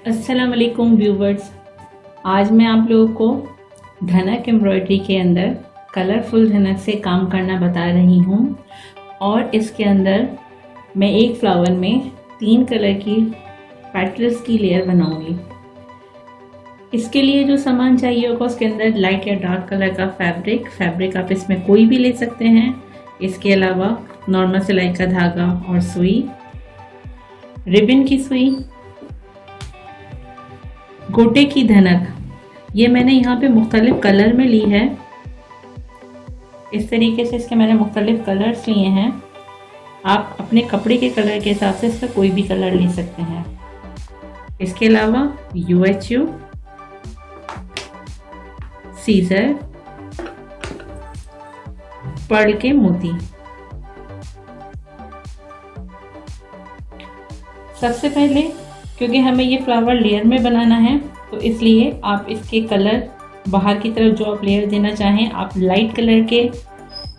अस्सलाम वालेकुम व्यूवर्स। आज मैं आप लोगों को धनक एम्ब्रॉयडरी के अंदर कलरफुल धनक से काम करना बता रही हूँ और इसके अंदर मैं एक फ्लावर में 3 कलर की पेटल्स की लेयर बनाऊंगी। इसके लिए जो सामान चाहिए होगा उसके अंदर लाइट या डार्क कलर का फैब्रिक आप इसमें कोई भी ले सकते हैं। इसके अलावा नॉर्मल सिलाई का धागा और सुई, रिबन की सुई, गोटे की धनक, ये मैंने यहाँ पे मुख्तलिफ कलर में ली है। इस तरीके से इसके मैंने मुख्तलिफ कलर्स लिए हैं। आप अपने कपड़े के कलर के हिसाब से इसका कोई भी कलर ले सकते हैं। इसके अलावा UHU, सीजर, पर्ल के मोती। सबसे पहले क्योंकि हमें ये फ्लावर लेयर में बनाना है तो इसलिए आप इसके कलर बाहर की तरफ जो आप लेयर देना चाहें, आप लाइट कलर के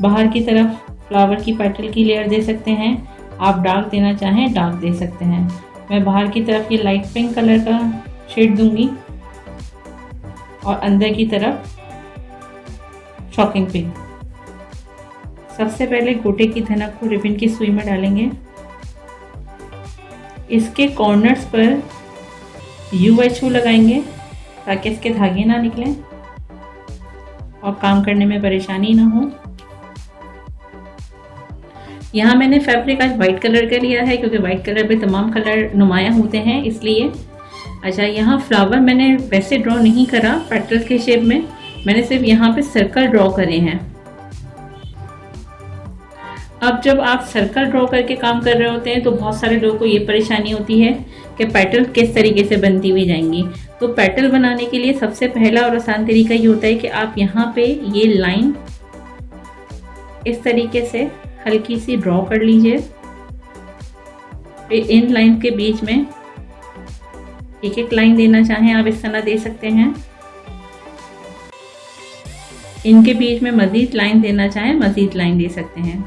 बाहर की तरफ फ्लावर की पेटल की लेयर दे सकते हैं। आप डार्क देना चाहें डार्क दे सकते हैं। मैं बाहर की तरफ ये लाइट पिंक कलर का शेड दूंगी और अंदर की तरफ शॉकिंग पिंक। सबसे पहले गोटे की धनक को रिबन की सुई में डालेंगे। इसके कॉर्नर्स पर UHU लगाएंगे ताकि इसके धागे ना निकलें और काम करने में परेशानी ना हो। यहाँ मैंने फैब्रिक आज वाइट कलर का लिया है क्योंकि वाइट कलर पे तमाम कलर नुमायां होते हैं इसलिए। अच्छा, यहाँ फ्लावर मैंने वैसे ड्रॉ नहीं करा पेटल के शेप में, मैंने सिर्फ यहाँ पे सर्कल ड्रॉ करे हैं। अब जब आप सर्कल ड्रॉ करके काम कर रहे होते हैं तो बहुत सारे लोगों को ये परेशानी होती है कि पेटल किस तरीके से बनती हुई जाएंगी। तो पेटल बनाने के लिए सबसे पहला और आसान तरीका ये होता है कि आप यहाँ पे ये लाइन इस तरीके से हल्की सी ड्रॉ कर लीजिए। फिर इन लाइन के बीच में एक एक लाइन देना चाहें आप इस तरह दे सकते हैं। इनके बीच में मजीद लाइन देना चाहें मजीद लाइन दे सकते हैं।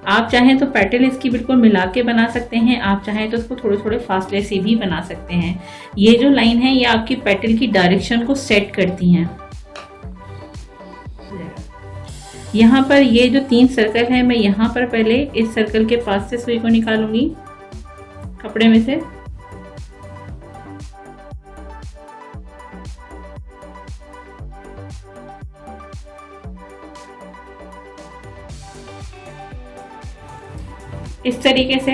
आप चाहें तो पेटल इसकी बिल्कुल मिला के बना सकते हैं, आप चाहें तो उसको थोड़े थोड़े फासले से भी बना सकते हैं। ये जो लाइन है ये आपकी पेटल की डायरेक्शन को सेट करती हैं। यहाँ पर ये जो 3 सर्कल है, मैं यहाँ पर पहले इस सर्कल के पास से सुई को निकालूंगी कपड़े में से। इस तरीके से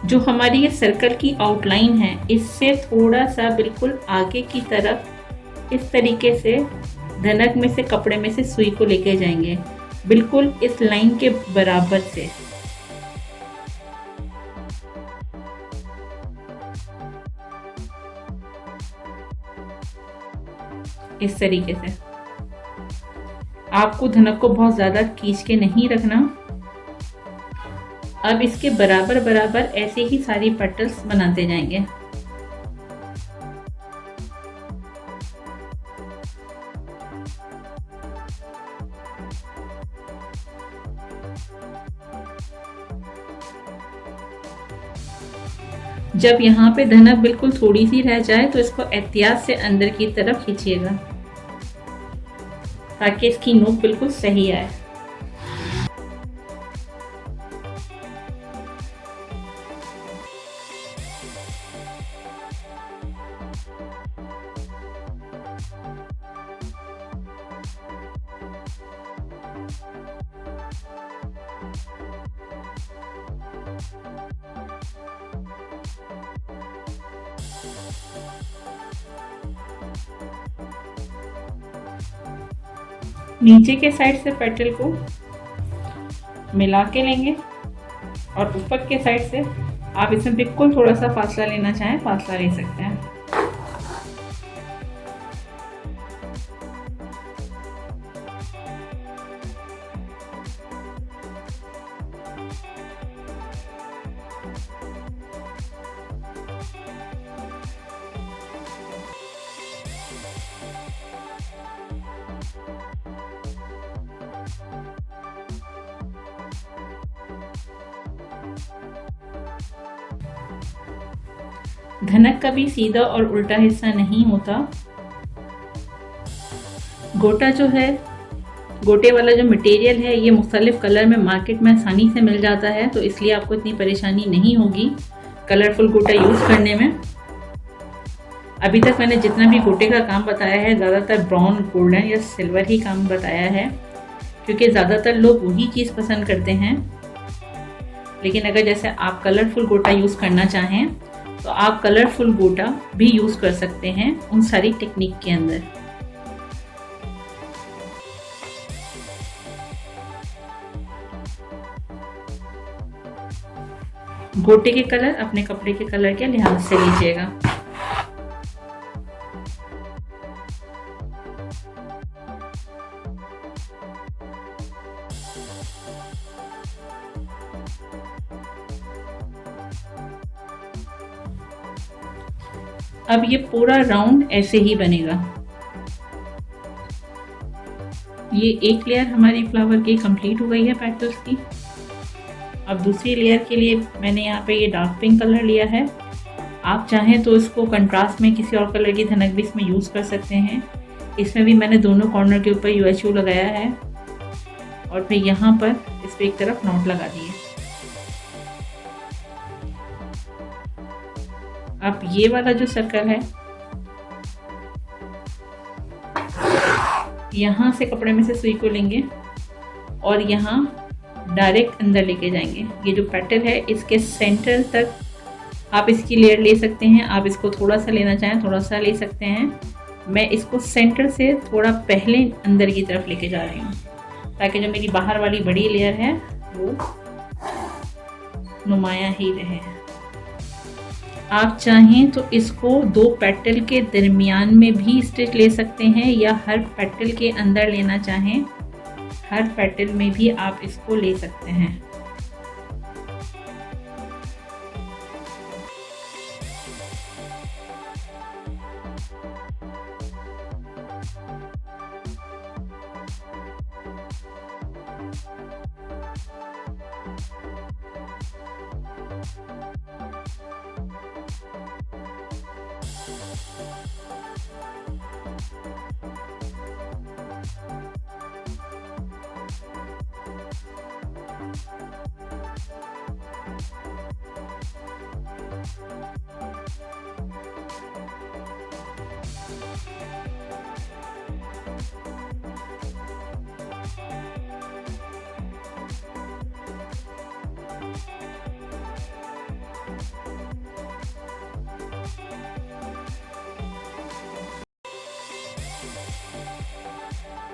जो हमारी ये सर्कल की आउटलाइन है इससे थोड़ा सा बिल्कुल आगे की तरफ इस तरीके से धनक में से कपड़े में से सुई को लेके जाएंगे बिल्कुल इस लाइन के बराबर से। इस तरीके से आपको धनक को बहुत ज़्यादा खींच के नहीं रखना। अब इसके बराबर बराबर ऐसे ही सारी पेटल्स बनाते जाएंगे। जब यहाँ पे धनक बिल्कुल थोड़ी सी रह जाए तो इसको एहतियात से अंदर की तरफ खींचिएगा ताकि इसकी नोक बिल्कुल सही आए। नीचे के साइड से पेटल को मिला के लेंगे और ऊपर के साइड से आप इसमें बिल्कुल थोड़ा सा फासला लेना चाहें फासला ले सकते हैं। धनक का भी सीधा और उल्टा हिस्सा नहीं होता। गोटा जो है, गोटे वाला जो मटेरियल है, ये मुख्तलिफ कलर में मार्केट में आसानी से मिल जाता है, तो इसलिए आपको इतनी परेशानी नहीं होगी कलरफुल गोटा यूज़ करने में। अभी तक मैंने जितना भी गोटे का काम बताया है, ज़्यादातर ब्राउन, गोल्डन या सिल्वर ही काम बताया है, क्योंकि ज़्यादातर लोग वही चीज़ पसंद करते हैं। लेकिन अगर जैसे आप कलरफुल गोटा यूज़ करना चाहें तो आप कलरफुल गोटा भी यूज़ कर सकते हैं उन सारी टेक्निक के अंदर। गोटे के कलर अपने कपड़े के कलर के लिहाज से लीजिएगा। अब ये पूरा राउंड ऐसे ही बनेगा। ये एक लेयर हमारी फ्लावर की कंप्लीट हो गई है पेटल्स की। अब दूसरी लेयर के लिए मैंने यहाँ पे ये डार्क पिंक कलर लिया है। आप चाहें तो इसको कंट्रास्ट में किसी और कलर की धनक भी इसमें यूज़ कर सकते हैं। इसमें भी मैंने दोनों कॉर्नर के ऊपर UHU लगाया है और फिर यहाँ पर इस पर एक तरफ नॉट लगा दिए। अब ये वाला जो सर्कल है, यहाँ से कपड़े में से सुई को लेंगे और यहाँ डायरेक्ट अंदर लेके जाएंगे। ये जो पेटल है इसके सेंटर तक आप इसकी लेयर ले सकते हैं। आप इसको थोड़ा सा लेना चाहें थोड़ा सा ले सकते हैं। मैं इसको सेंटर से थोड़ा पहले अंदर की तरफ लेके जा रही हूँ, ताकि जो मेरी बाहर वाली बड़ी लेयर है वो नुमाया ही रहे। आप चाहें तो इसको दो पेटल के दरमियान में भी स्टिच ले सकते हैं, या हर पेटल के अंदर लेना चाहें हर पेटल में भी आप इसको ले सकते हैं।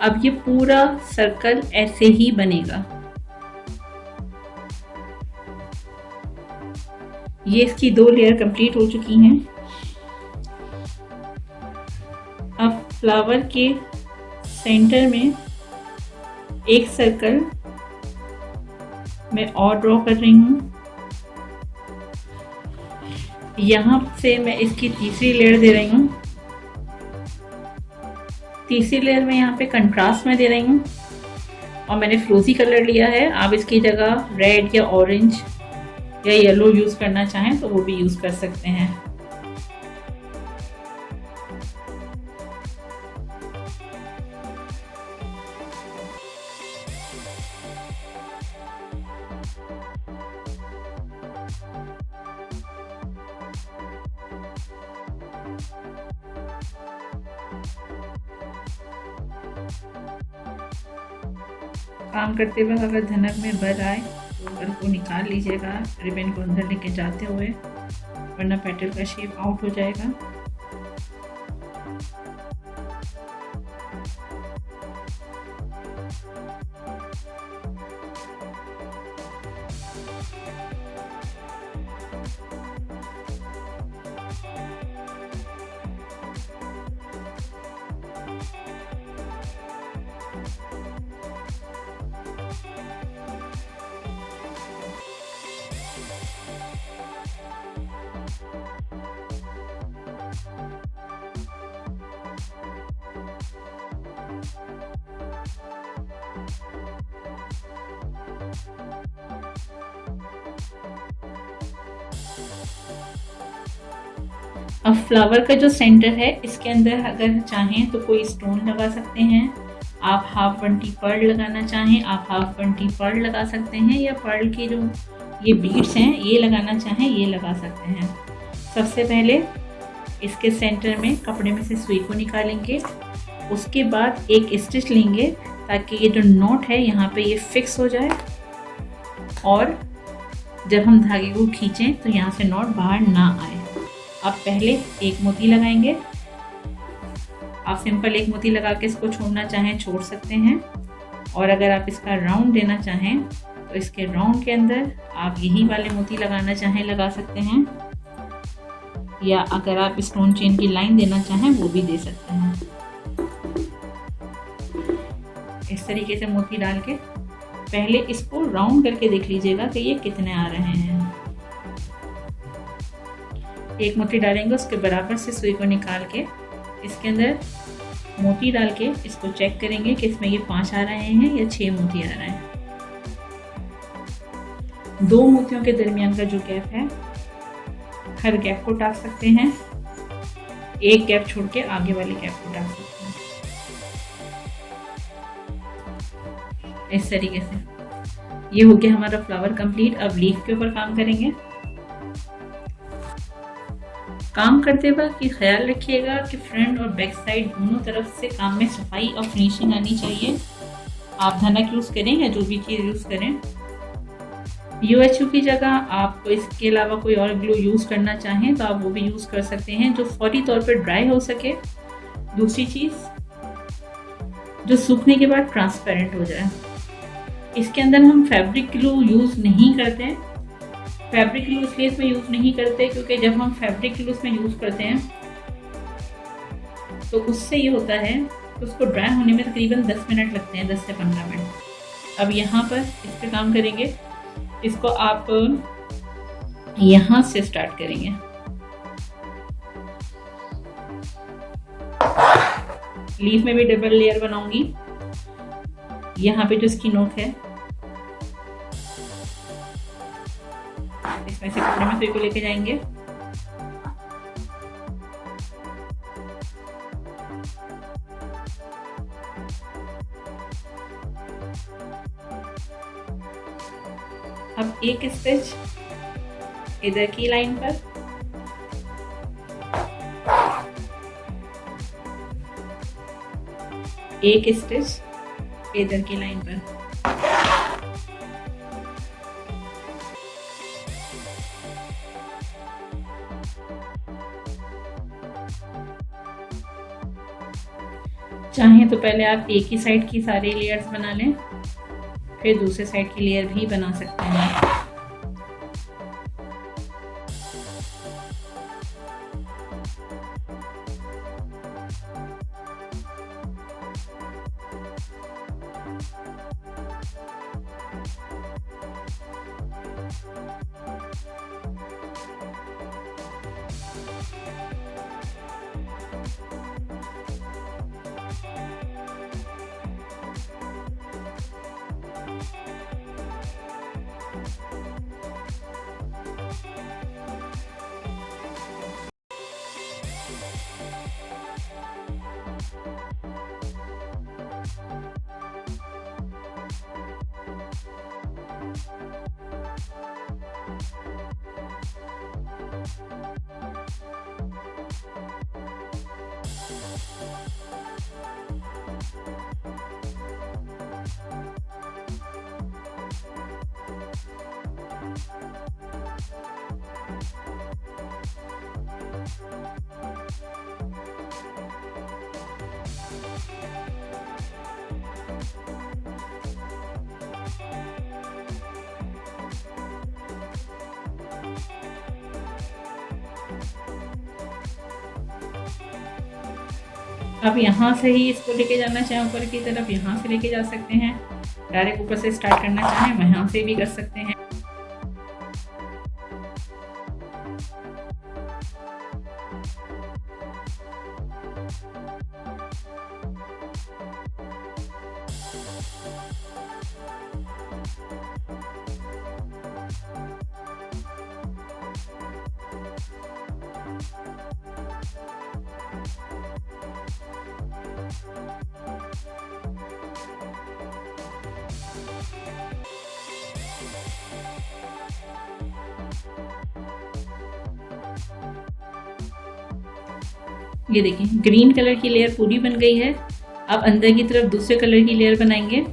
अब ये पूरा सर्कल ऐसे ही बनेगा। ये इसकी दो लेयर कंप्लीट हो चुकी हैं। अब फ्लावर के सेंटर में एक सर्कल मैं और ड्रॉ कर रही हूँ। यहाँ से मैं इसकी तीसरी लेयर दे रही हूँ। तीसरी लेयर में यहाँ पे कंट्रास्ट में दे रही हूँ और मैंने फ्रोजी कलर लिया है। आप इसकी जगह रेड या ऑरेंज या येलो यूज़ करना चाहें तो वो भी यूज़ कर सकते हैं। काम करते वक्त अगर धनक में बर आए तो बर को निकाल लीजिएगा रिबन को अंदर लेके जाते हुए, वरना पेटल का शेप आउट हो जाएगा। अब फ्लावर का जो सेंटर है इसके अंदर अगर चाहें तो कोई स्टोन लगा सकते हैं। आप हाफ बंटी पर्ल लगाना चाहें आप हाफ बंटी पर्ल लगा सकते हैं, या पर्ल के जो ये बीड्स हैं ये लगाना चाहें ये लगा सकते हैं। सबसे पहले इसके सेंटर में कपड़े में से सुई को निकालेंगे। उसके बाद एक स्टिच लेंगे ताकि ये जो नॉट है यहाँ पे ये फिक्स हो जाए, और जब हम धागे को खींचें तो यहाँ से नॉट बाहर ना आए। अब पहले एक मोती लगाएंगे। आप सिंपल एक मोती लगा के इसको छोड़ना चाहें छोड़ सकते हैं, और अगर आप इसका राउंड देना चाहें तो इसके राउंड के अंदर आप यही वाले मोती लगाना चाहें लगा सकते हैं, या अगर आप स्टोन चेन की लाइन देना चाहें वो भी दे सकते हैं। इस तरीके से मोती डाल के पहले इसको राउंड करके देख लीजिएगा कि ये कितने आ रहे हैं। एक मोती डालेंगे, उसके बराबर से सुई को निकाल के इसके अंदर मोती डाल के इसको चेक करेंगे कि इसमें ये 5 आ रहे हैं या 6 मोती आ रहे हैं। 2 मोतियों के दरमियान का जो गैप है हर गैप को टाक सकते हैं, एक गैप छोड़ के आगे वाले गैप को टाक सकते हैं। इस तरीके से ये हो गया हमारा फ्लावर कंप्लीट। अब लीफ के ऊपर काम करेंगे। काम करते वक्त ये ख्याल रखिएगा कि फ्रंट और बैक साइड दोनों तरफ से काम में सफाई और फिनिशिंग आनी चाहिए। आप धनक यूज़ करें या जो भी चीज़ यूज़ करें, UHU की जगह आप इसके अलावा कोई और ग्लू यूज़ करना चाहें तो आप वो भी यूज़ कर सकते हैं जो फौरी तौर पर ड्राई हो सके। दूसरी चीज़ जो सूखने के बाद ट्रांसपेरेंट हो जाए। इसके अंदर हम फैब्रिक ग्लू यूज़ नहीं करते हैं। फैब्रिक ग्लू इसलिए इसमें यूज़ नहीं करते क्योंकि जब हम फैब्रिक ग्लू इसमें यूज़ करते हैं तो उससे ये होता है कि उसको ड्राई होने में तकरीबन 10 मिनट लगते हैं, 10 से 15 मिनट। अब यहाँ पर इस पर काम करेंगे। इसको आप यहाँ से स्टार्ट करेंगे। लीफ में भी डबल लेयर बनाऊंगी। यहाँ पे जो इसकी नोक है इसमें से कपड़े में सुई को लेके जाएंगे। अब एक स्टिच इधर की लाइन पर, एक स्टिच इधर की लाइन पर। चाहें तो पहले आप एक ही साइड की सारी लेयर्स बना लें, फिर दूसरे साइड की लेयर भी बना सकते हैं। अब यहाँ से ही इसको लेके जाना चाहें ऊपर की तरफ, यहाँ से लेके जा सकते हैं। डायरेक्ट ऊपर से स्टार्ट करना चाहें वहाँ से भी कर सकते हैं। ये देखें ग्रीन कलर की लेयर पूरी बन गई है। अब अंदर की तरफ दूसरे कलर की लेयर बनाएंगे।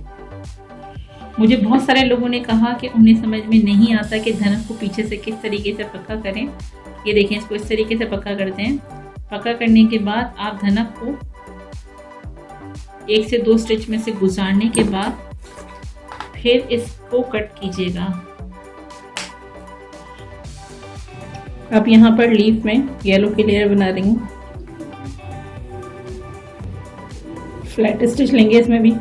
मुझे बहुत सारे लोगों ने कहा कि उन्हें समझ में नहीं आता कि धनक को पीछे से किस तरीके से पक्का करें। ये देखें, इसको इस तरीके से पक्का करते हैं। पक्का करने के बाद आप धनक को 1 से 2 स्टिच में से गुजारने के बाद फिर इसको कट कीजिएगा। अब यहाँ पर लीफ में येलो की लेयर बना रही हूँ। फ्लैट स्टिच लेंगे इसमें भी।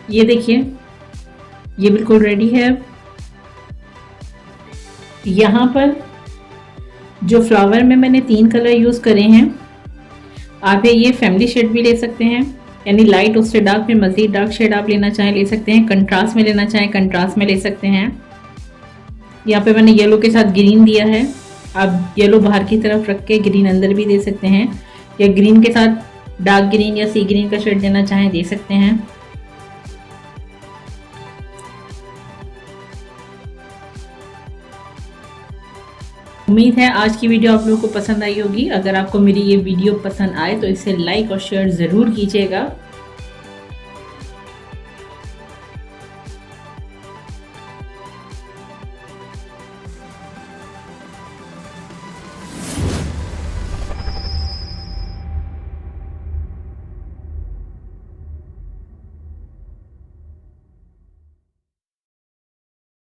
ये देखिए, ये बिल्कुल रेडी है। अब यहाँ पर जो फ्लावर में मैंने 3 कलर यूज़ करे हैं, आप ये फैमिली शेड भी ले सकते हैं, यानी लाइट उससे डार्क में मज़ीद डार्क शेड आप लेना चाहें ले सकते हैं। कंट्रास्ट में लेना चाहें कंट्रास्ट में ले सकते हैं। यहाँ पे मैंने येलो के साथ ग्रीन दिया है। आप येलो बाहर की तरफ रख के ग्रीन अंदर भी दे सकते हैं, या ग्रीन के साथ डार्क ग्रीन या सी ग्रीन का शेड देना चाहें दे सकते हैं। उम्मीद है आज की वीडियो आप लोगों को पसंद आई होगी। अगर आपको मेरी ये वीडियो पसंद आए तो इसे लाइक और शेयर ज़रूर कीजिएगा।